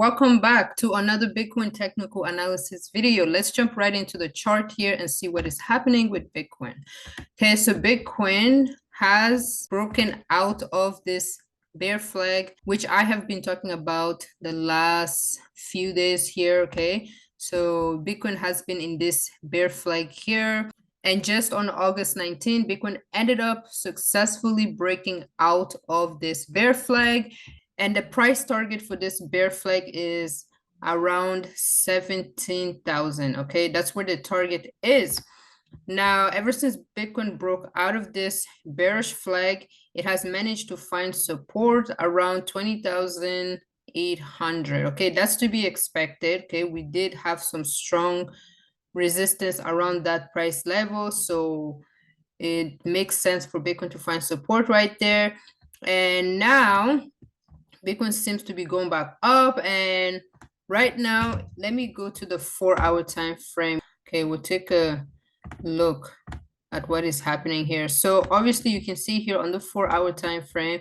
Welcome back to another Bitcoin technical analysis video. Let's jump right into the chart here and see what is happening with Bitcoin. Okay, so Bitcoin has broken out of this bear flag, which I have been talking about the last few days here. Okay, so Bitcoin has been in this bear flag here. And just on August 19, Bitcoin ended up successfully breaking out of this bear flag. And the price target for this bear flag is around 17,000. Okay, that's where the target is. Now, ever since Bitcoin broke out of this bearish flag, it has managed to find support around 20,800. Okay, that's to be expected. Okay, we did have some strong resistance around that price level, so it makes sense for Bitcoin to find support right there. And now Bitcoin seems to be going back up, and right now let me go to the 4-hour time frame. Okay, we'll take a look at what is happening here. So obviously you can see here on the 4-hour time frame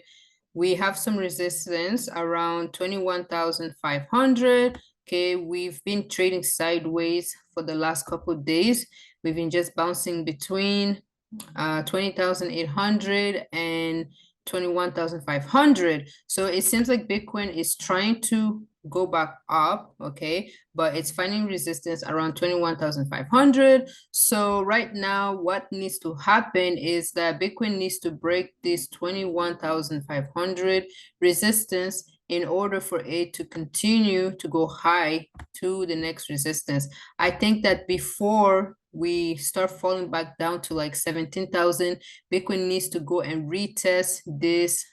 we have some resistance around 21,500. Okay, we've been trading sideways for the last couple of days. We've been just bouncing between 20,800 and 21,500. So it seems like Bitcoin is trying to go back up, okay, but it's finding resistance around 21,500. So right now what needs to happen is that Bitcoin needs to break this 21,500 resistance in order for it to continue to go high to the next resistance. I think that before we start falling back down to like 17,000, Bitcoin needs to go and retest this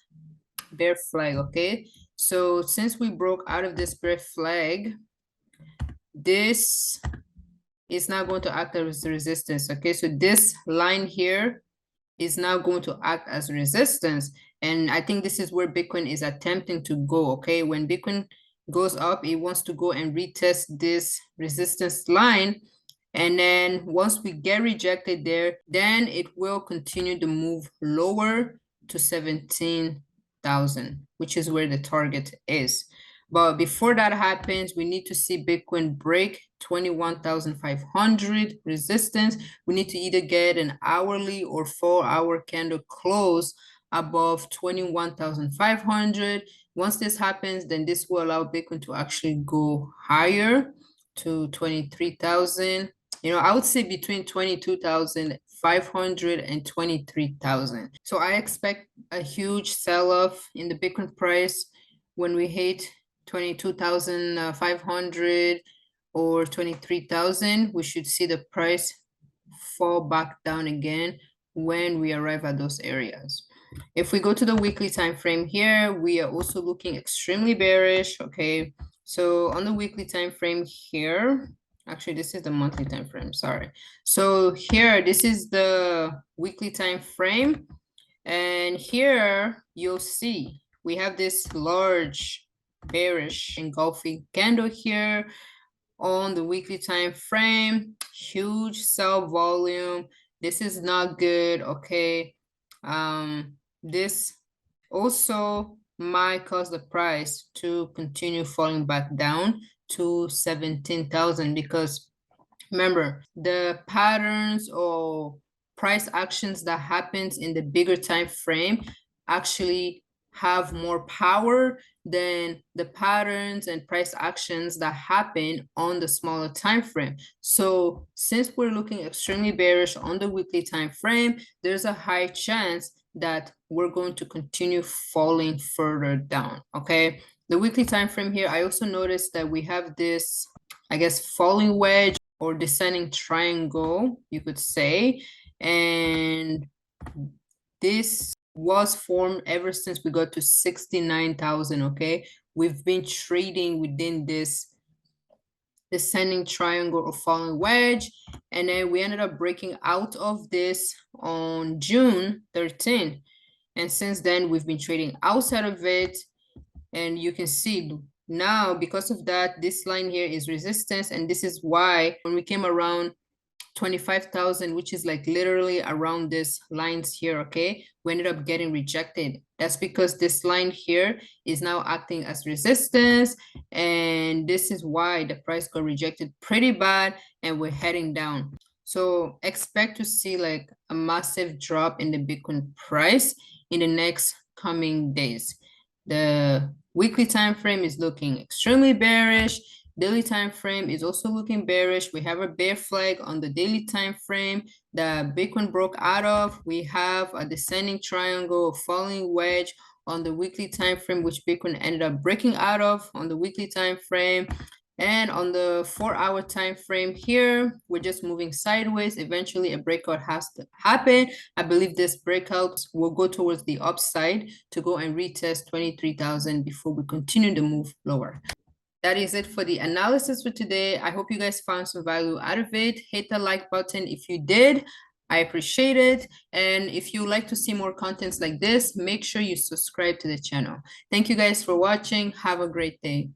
bear flag. Okay, so since we broke out of this bear flag, this is now going to act as resistance. Okay, so this line here is now going to act as resistance, and I think this is where Bitcoin is attempting to go. Okay, when Bitcoin goes up, it wants to go and retest this resistance line. And then once we get rejected there, then it will continue to move lower to 17,000, which is where the target is. But before that happens, we need to see Bitcoin break 21,500 resistance. We need to either get an hourly or 4-hour candle close above 21,500. Once this happens, then this will allow Bitcoin to actually go higher to 23,000. I would say between 22,500 and 23,000. So I expect a huge sell-off in the Bitcoin price when we hit 22,500 or 23,000. We should see the price fall back down again when we arrive at those areas. If we go to the weekly time frame here, we are also looking extremely bearish. Okay, so on the weekly time frame here, actually this is the monthly time frame, sorry. So here, this is the weekly time frame, and here you'll see we have this large bearish engulfing candle here on the weekly time frame. Huge sell volume. This is not good. Okay, this also might cause the price to continue falling back down to 17,000, because remember, the patterns or price actions that happens in the bigger time frame actually have more power than the patterns and price actions that happen on the smaller time frame. So since we're looking extremely bearish on the weekly time frame, there's a high chance that we're going to continue falling further down. Okay, the weekly time frame here, I also noticed that we have this, I guess, falling wedge or descending triangle, you could say, and this was formed ever since we got to 69,000. Okay, we've been trading within this descending triangle or falling wedge, and then we ended up breaking out of this on June 13th, and since then we've been trading outside of it. And you can see now, because of that, this line here is resistance, and this is why when we came around 25,000, which is like literally around this lines here, okay? We ended up getting rejected. That's because this line here is now acting as resistance, and this is why the price got rejected pretty bad, and we're heading down. So expect to see like a massive drop in the Bitcoin price in the next coming days. The weekly time frame is looking extremely bearish. Daily time frame is also looking bearish. We have a bear flag on the daily time frame that Bitcoin broke out of. We have a descending triangle, a falling wedge on the weekly time frame, which Bitcoin ended up breaking out of on the weekly time frame. And on the 4-hour time frame here, we're just moving sideways. Eventually, a breakout has to happen. I believe this breakout will go towards the upside to go and retest 23,000 before we continue the move lower. That is it for the analysis for today. I hope you guys found some value out of it. Hit the like button if you did. I appreciate it. And if you like to see more contents like this, make sure you subscribe to the channel. Thank you guys for watching. Have a great day.